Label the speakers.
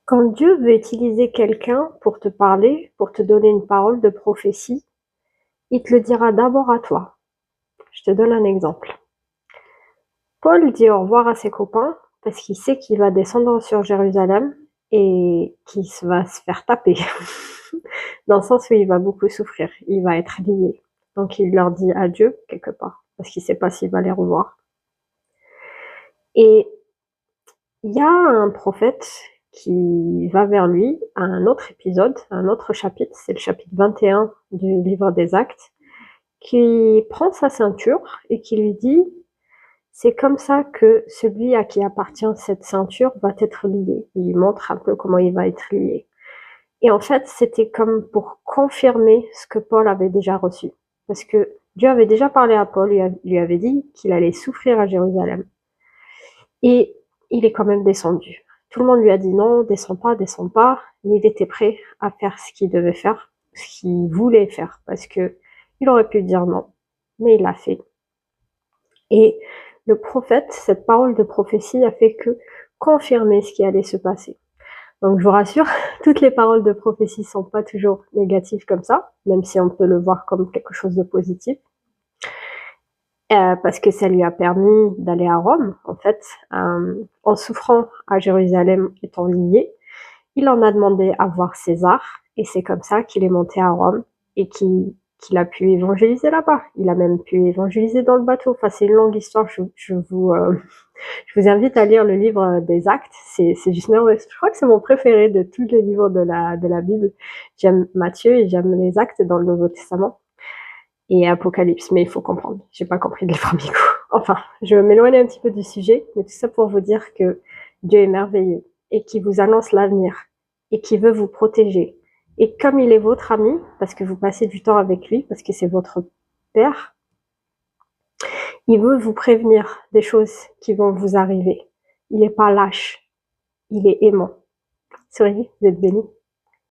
Speaker 1: Quand Dieu veut utiliser quelqu'un pour te parler, pour te donner une parole de prophétie, il te le dira d'abord à toi. Je te donne un exemple. Paul dit au revoir à ses copains parce qu'il sait qu'il va descendre sur Jérusalem et qu'il va se faire taper. Dans le sens où il va beaucoup souffrir, il va être lié. Donc il leur dit adieu quelque part parce qu'il ne sait pas s'il va les revoir. Et il y a un prophète qui va vers lui à un autre épisode, un autre chapitre, c'est le chapitre 21 du livre des Actes, qui prend sa ceinture et qui lui dit « C'est comme ça que celui à qui appartient cette ceinture va être lié ». Il montre un peu comment il va être lié. Et en fait, c'était comme pour confirmer ce que Paul avait déjà reçu. Parce que Dieu avait déjà parlé à Paul, lui avait dit qu'il allait souffrir à Jérusalem. Et il est quand même descendu. Tout le monde lui a dit non, descends pas, mais il était prêt à faire ce qu'il devait faire, ce qu'il voulait faire, parce que il aurait pu dire non, mais il l'a fait. Et le prophète, cette parole de prophétie a fait que confirmer ce qui allait se passer. Donc je vous rassure, toutes les paroles de prophétie sont pas toujours négatives comme ça, même si on peut le voir comme quelque chose de positif. Parce que ça lui a permis d'aller à Rome, en fait, en souffrant à Jérusalem étant lié, il en a demandé à voir César, et c'est comme ça qu'il est monté à Rome, et qu'il a pu évangéliser là-bas. Il a même pu évangéliser dans le bateau. Enfin, c'est une longue histoire, je vous invite à lire le livre des Actes, c'est juste merveilleux. Je crois que c'est mon préféré de tous les livres de la Bible. J'aime Matthieu et j'aime les Actes dans le Nouveau Testament. Et Apocalypse, mais il faut comprendre. J'ai pas compris le premier coup. Enfin, je m'éloigne un petit peu du sujet, mais tout ça pour vous dire que Dieu est merveilleux et qu'il vous annonce l'avenir et qu'il veut vous protéger. Et comme il est votre ami, parce que vous passez du temps avec lui, parce que c'est votre père, il veut vous prévenir des choses qui vont vous arriver. Il n'est pas lâche, il est aimant. Soyez, vous êtes bénis.